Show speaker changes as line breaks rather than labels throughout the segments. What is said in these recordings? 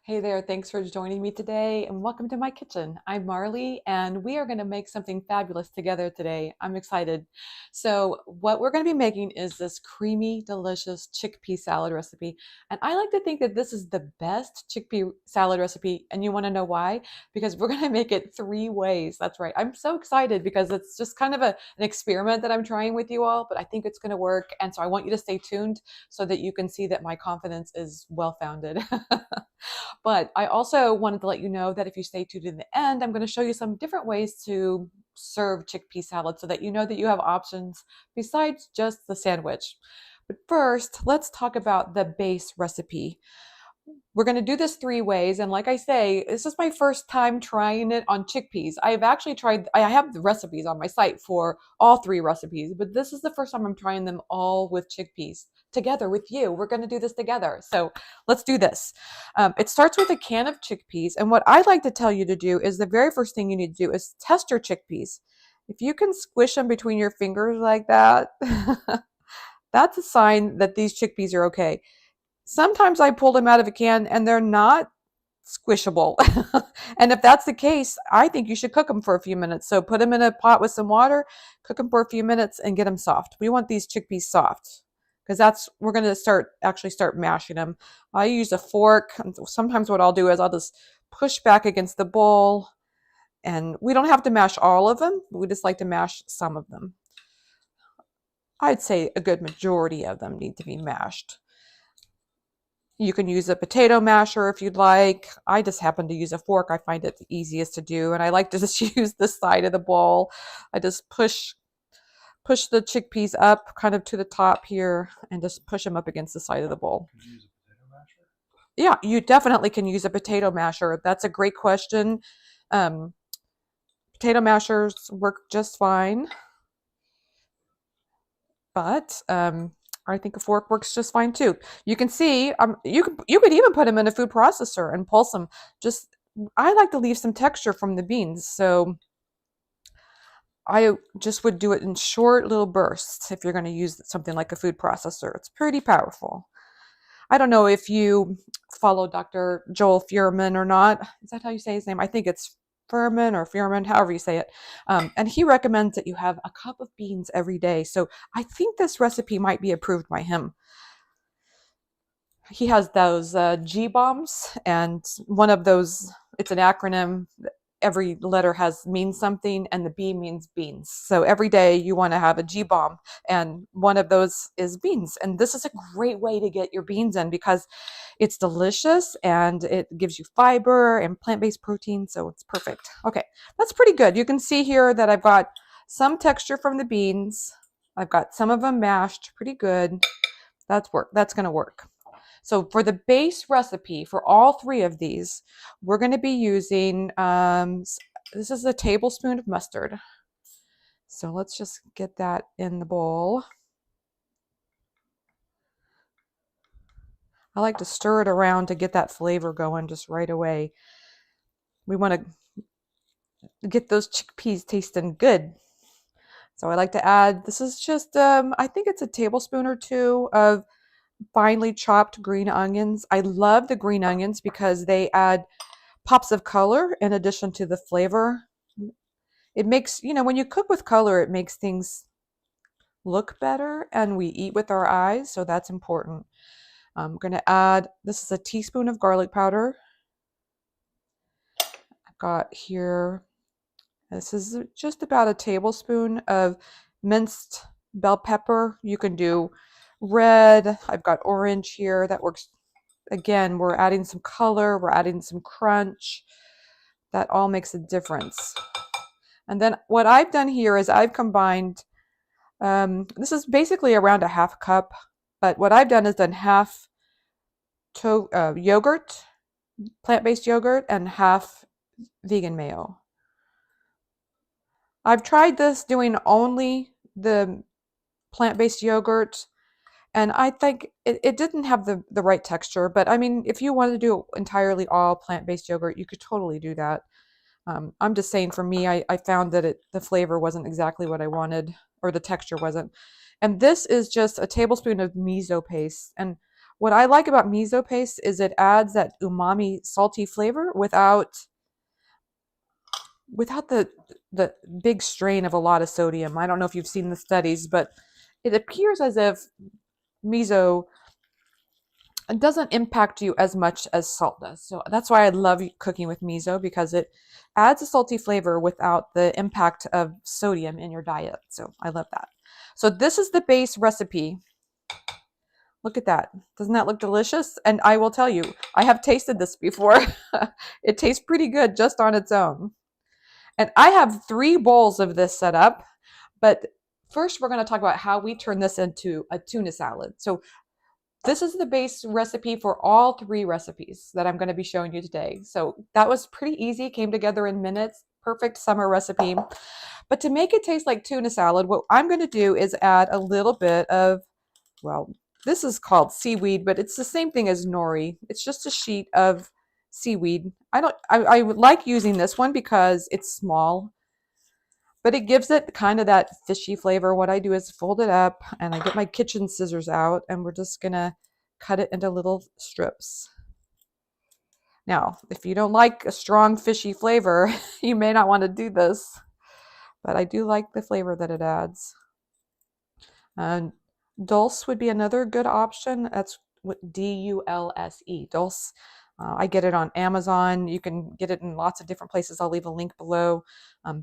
Hey there, thanks for joining me today and welcome to my kitchen. I'm Marley and we are going to make something fabulous together today. I'm excited. So, what we're going to be making is this creamy, delicious chickpea salad recipe. And I like to think that this is the best chickpea salad recipe. And you want to know why? Because we're going to make it three ways. That's right. I'm so excited because it's just kind of an experiment that I'm trying with you all, but I think it's going to work. And so, I want you to stay tuned so that you can see that my confidence is well founded. But I also wanted to let you know that if you stay tuned to the end, I'm going to show you some different ways to serve chickpea salad so that you know that you have options besides just the sandwich. But first, let's talk about the base recipe. We're going to do this three ways. And like I say, this is my first time trying it on chickpeas. I've actually tried, I have the recipes on my site for all three recipes, but this is the first time I'm trying them all with chickpeas together with you. We're going to do this together. So let's do this. It starts with a can of chickpeas. And what I like to tell you to do is the very first thing you need to do is test your chickpeas. If you can squish them between your fingers like that, that's a sign that these chickpeas are okay. Sometimes I pull them out of a can and they're not squishable. And if that's the case, I think you should cook them for a few minutes. So put them in a pot with some water, cook them for a few minutes and get them soft. We want these chickpeas soft because we're going to start mashing them. I use a fork. Sometimes what I'll do is I'll just push back against the bowl, and we don't have to mash all of them. We just like to mash some of them. I'd say a good majority of them need to be mashed. You can use a potato masher if you'd like. I just happen to use a fork. I find it the easiest to do. And I like to just use the side of the bowl. I just push the chickpeas up kind of to the top here and just push them up against the side of the bowl.
Could you use a potato masher?
Yeah, you definitely can use a potato masher. That's a great question. Potato mashers work just fine. But I think a fork works just fine too. You can see, you could even put them in a food processor and pulse them. I like to leave some texture from the beans, so I just would do it in short little bursts if you're going to use something like a food processor. It's pretty powerful. I don't know if you follow Dr. Joel Fuhrman or not. Is that how you say his name? I think it's Furman or Fuhrman, however you say it. And he recommends that you have a cup of beans every day. So I think this recipe might be approved by him. He has those G bombs, and one of those, it's an acronym. Every letter means something, and the B means beans. So every day you want to have a G bomb, and one of those is beans. And this is a great way to get your beans in because it's delicious and it gives you fiber and plant-based protein, so it's perfect. Okay, that's pretty good. You can see here that I've got some texture from the beans. I've got some of them mashed pretty good. That's going to work. So for the base recipe for all three of these, we're going to be using, this is a tablespoon of mustard. So let's just get that in the bowl. I like to stir it around to get that flavor going just right away. We want to get those chickpeas tasting good. So I like to add, this is just, I think it's a tablespoon or two of finely chopped green onions. I love the green onions because they add pops of color in addition to the flavor. It makes, when you cook with color, it makes things look better, and we eat with our eyes, so that's important. I'm going to add, this is a teaspoon of garlic powder. I've got here, this is just about a tablespoon of minced bell pepper. You can do red. I've got orange here. That works. Again, we're adding some color. We're adding some crunch. That all makes a difference. And then what I've done here is I've combined, this is basically around a half cup, but what I've done is done half yogurt, plant-based yogurt, and half vegan mayo. I've tried this doing only the plant-based yogurt, and I think it didn't have the right texture. But I mean, if you wanted to do entirely all plant-based yogurt, you could totally do that. I'm just saying, for me, I found that the flavor wasn't exactly what I wanted, or the texture wasn't. And this is just a tablespoon of miso paste. And What I like about miso paste is it adds that umami salty flavor without the big strain of a lot of sodium. I don't know if you've seen the studies, but it appears as if miso doesn't impact you as much as salt does. So that's why I love cooking with miso, because it adds a salty flavor without the impact of sodium in your diet. So I love that. So this is the base recipe. Look at that. Doesn't that look delicious? And I will tell you, I have tasted this before. It tastes pretty good just on its own. And I have 3 bowls of this set up, but first we're going to talk about how we turn this into a tuna salad. So this is the base recipe for all 3 recipes that I'm going to be showing you today. So that was pretty easy, came together in minutes, perfect summer recipe. But to make it taste like tuna salad, what I'm going to do is add a little bit of, well, this is called seaweed, but it's the same thing as nori. It's just a sheet of seaweed. I would like using this one because it's small, but it gives it kind of that fishy flavor. What I do is fold it up and I get my kitchen scissors out and we're just gonna cut it into little strips. Now, if you don't like a strong fishy flavor, you may not want to do this, but I do like the flavor that it adds. And dulse would be another good option. That's what D-U-L-S-E, dulse. I get it on Amazon. You can get it in lots of different places. I'll leave a link below.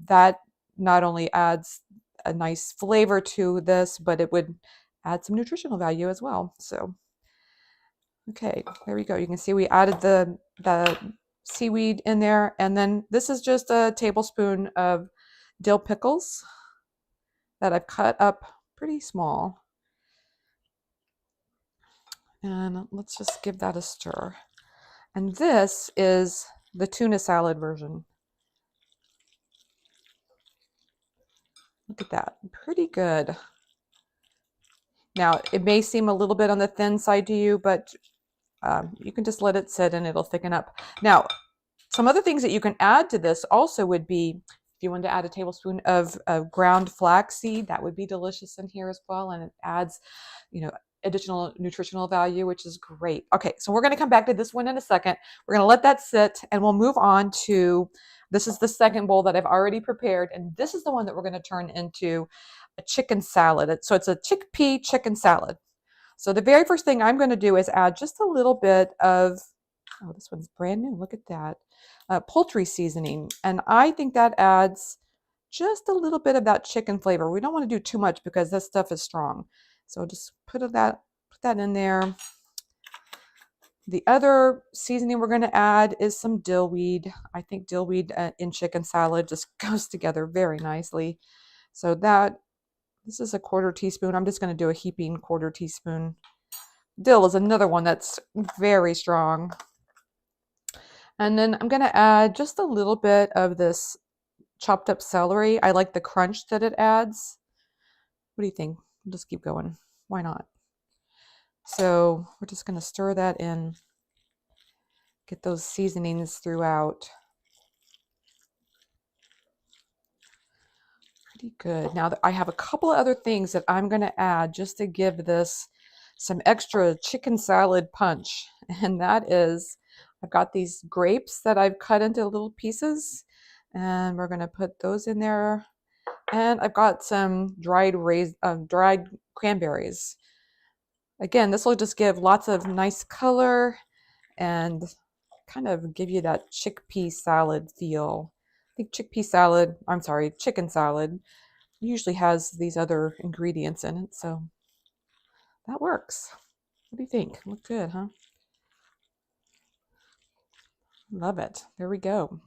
That not only adds a nice flavor to this, but it would add some nutritional value as well. So, okay, there we go. You can see we added the seaweed in there. And then this is just a tablespoon of dill pickles that I've cut up pretty small. And let's just give that a stir. And this is the tuna salad version. Look at that, pretty good. Now, it may seem a little bit on the thin side to you, but you can just let it sit and it'll thicken up. Now, some other things that you can add to this also would be, if you wanted to add a tablespoon of ground flaxseed, that would be delicious in here as well. And it adds, additional nutritional value, which is great. Okay, so we're going to come back to this one in a second. We're going to let that sit and we'll move on to, this is the second bowl that I've already prepared. And this is the one that we're going to turn into a chicken salad. So it's a chickpea chicken salad. So the very first thing I'm going to do is add just a little bit of, oh, this one's brand new. Look at that. Poultry seasoning. And I think that adds just a little bit of that chicken flavor. We don't want to do too much because this stuff is strong. So just put that in there. The other seasoning we're going to add is some dill weed. I think dill weed in chicken salad just goes together very nicely. So this is a 1/4 teaspoon. I'm just going to do a heaping 1/4 teaspoon. Dill is another one that's very strong. And then I'm going to add just a little bit of this chopped up celery. I like the crunch that it adds. What do you think? We'll just keep going. Why not? So we're just going to stir that in. Get those seasonings throughout. Pretty good. Now I have a couple of other things that I'm going to add just to give this some extra chicken salad punch. And that is, I've got these grapes that I've cut into little pieces. And we're going to put those in there. And I've got some dried cranberries. Again, this will just give lots of nice color and kind of give you that chickpea salad feel. I think chicken salad usually has these other ingredients in it, so that works. What do you think? Look good, huh? Love it. There we go.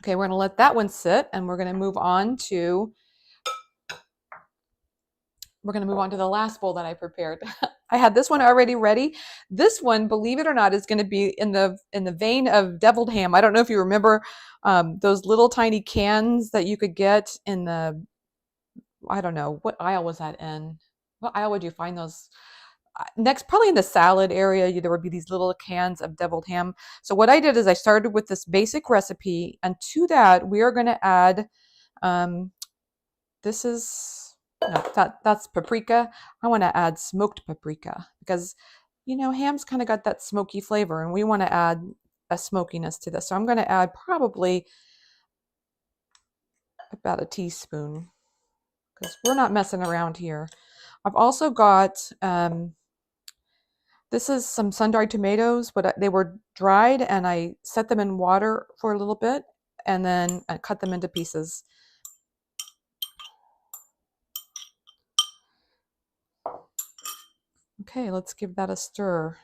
Okay, we're going to let that one sit and we're going to move on to the last bowl that I prepared. I had this one already ready. This one, believe it or not, is going to be in the vein of deviled ham. I don't know if you remember those little tiny cans that you could get in the, I don't know, what aisle was that in? What aisle would you find those? Next, probably in the salad area, there would be these little cans of deviled ham. So what I did is I started with this basic recipe, and to that we are going to add, that's paprika. I want to add smoked paprika because you know, ham's kind of got that smoky flavor, and we want to add a smokiness to this. So I'm going to add probably about a teaspoon because we're not messing around here. I've also got, this is some sun-dried tomatoes, but they were dried and I set them in water for a little bit and then I cut them into pieces. Okay, let's give that a stir.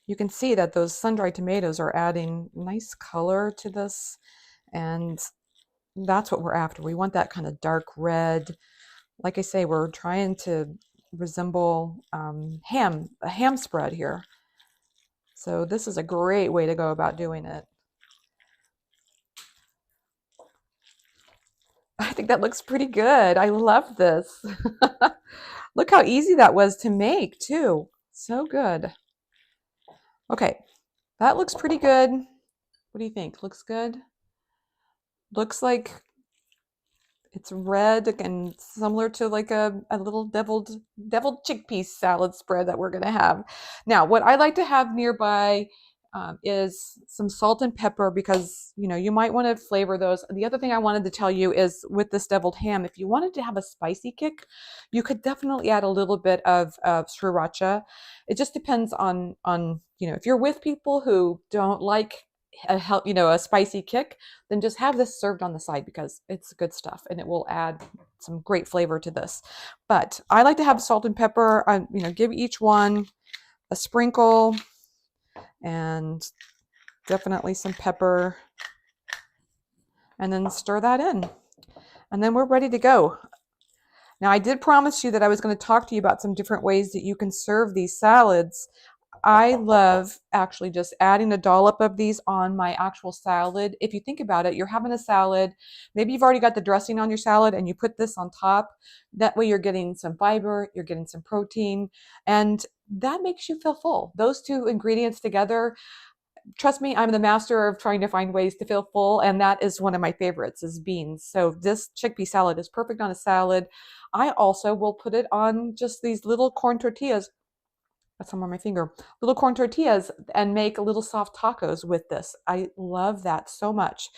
You can see that those sun-dried tomatoes are adding nice color to this, and that's what we're after. We want that kind of dark red. Like I say, we're trying to resemble a ham spread here. So this is a great way to go about doing it. I think that looks pretty good. I love this. Look how easy that was to make too. So good. Okay, that looks pretty good. What do you think? Looks good? Looks like it's red and similar to like a little deviled chickpea salad spread that we're going to have. Now, what I like to have nearby is some salt and pepper because, you know, you might want to flavor those. The other thing I wanted to tell you is with this deviled ham, if you wanted to have a spicy kick, you could definitely add a little bit of sriracha. It just depends on, you know, if you're with people who don't like a spicy kick, then just have this served on the side because it's good stuff and it will add some great flavor to this. But I like to have salt and pepper. You know, give each one a sprinkle and definitely some pepper, and then stir that in. And then we're ready to go. Now, I did promise you that I was going to talk to you about some different ways that you can serve these salads. I love actually just adding a dollop of these on my actual salad. If you think about it, you're having a salad, maybe you've already got the dressing on your salad and you put this on top. That way you're getting some fiber, you're getting some protein, and that makes you feel full. Those two ingredients together, trust me, I'm the master of trying to find ways to feel full, and that is one of my favorites is beans. So this chickpea salad is perfect on a salad. I also will put it on just these little corn tortillas. That's on my finger. Little corn tortillas and make little soft tacos with this. I love that so much.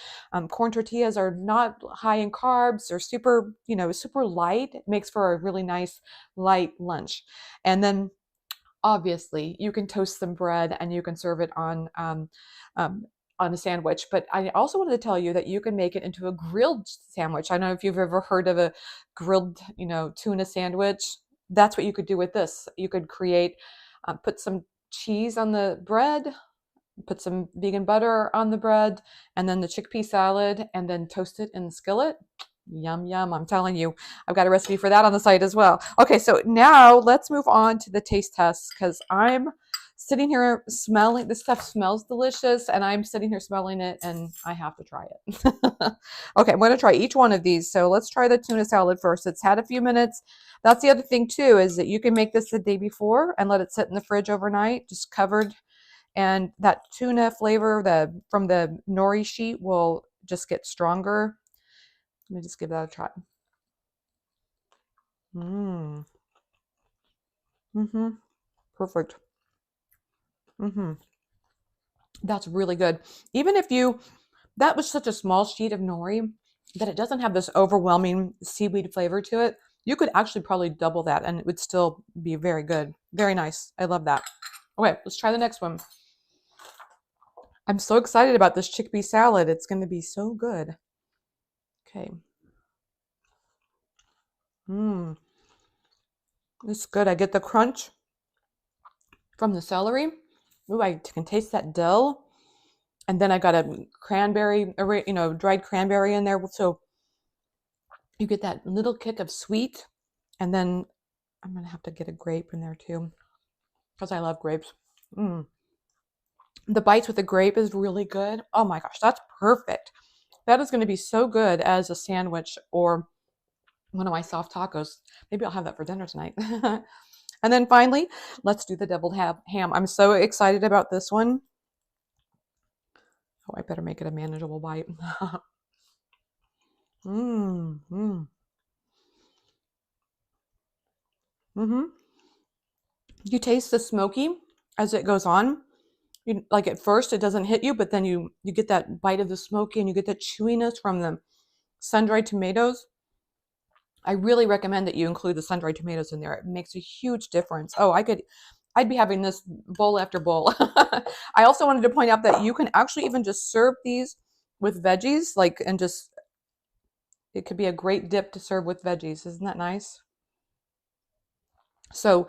Corn tortillas are not high in carbs. They're super, you know, super light. It makes for a really nice light lunch. And then obviously you can toast some bread and you can serve it on a sandwich. But I also wanted to tell you that you can make it into a grilled sandwich. I don't know if you've ever heard of a grilled, you know, tuna sandwich. That's what you could do with this. You could create, put some cheese on the bread, put some vegan butter on the bread, and then the chickpea salad, and then toast it in the skillet. Yum, yum. I'm telling you, I've got a recipe for that on the site as well. Okay, so now let's move on to the taste test because I'm sitting here smelling, this stuff smells delicious, and I'm sitting here smelling it, and I have to try it. Okay, I'm going to try each one of these. So let's try the tuna salad first. It's had a few minutes. That's the other thing, too, is that you can make this the day before and let it sit in the fridge overnight, just covered. And that tuna flavor from the nori sheet will just get stronger. Let me just give that a try. Perfect. That's really good. Even if that was such a small sheet of nori that it doesn't have this overwhelming seaweed flavor to it, you could actually probably double that and it would still be very good. Very nice. I love that. Okay, let's try the next one. I'm so excited about this chickpea salad. It's going to be so good. Okay. It's good. I get the crunch from the celery. Ooh, I can taste that dill. And then I got a cranberry, you know, dried cranberry in there. So you get that little kick of sweet. And then I'm going to have to get a grape in there too because I love grapes. The bites with the grape is really good. Oh my gosh, that's perfect. That is going to be so good as a sandwich or one of my soft tacos. Maybe I'll have that for dinner tonight. And then finally, let's do the deviled ham. I'm so excited about this one. Oh, I better make it a manageable bite. Mmm, mmm, mm-hmm. You taste the smoky as it goes on. You, like at first, it doesn't hit you, but then you get that bite of the smoky, and you get that chewiness from the sun-dried tomatoes. I really recommend that you include the sun-dried tomatoes in there. It makes a huge difference. Oh, I'd be having this bowl after bowl. I also wanted to point out that you can actually even just serve these with veggies, like, and just, it could be a great dip to serve with veggies. Isn't that nice? So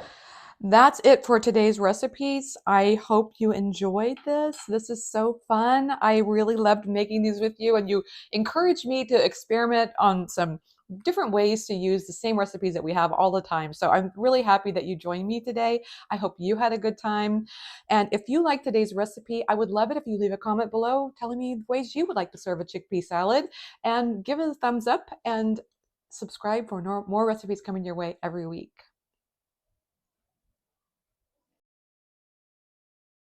that's it for today's recipes. I hope you enjoyed this. This is so fun. I really loved making these with you, and you encouraged me to experiment on some different ways to use the same recipes that we have all the time. So I'm really happy that you joined me today. I hope you had a good time. And if you like today's recipe, I would love it if you leave a comment below telling me ways you would like to serve a chickpea salad, and give it a thumbs up and subscribe for more recipes coming your way every week.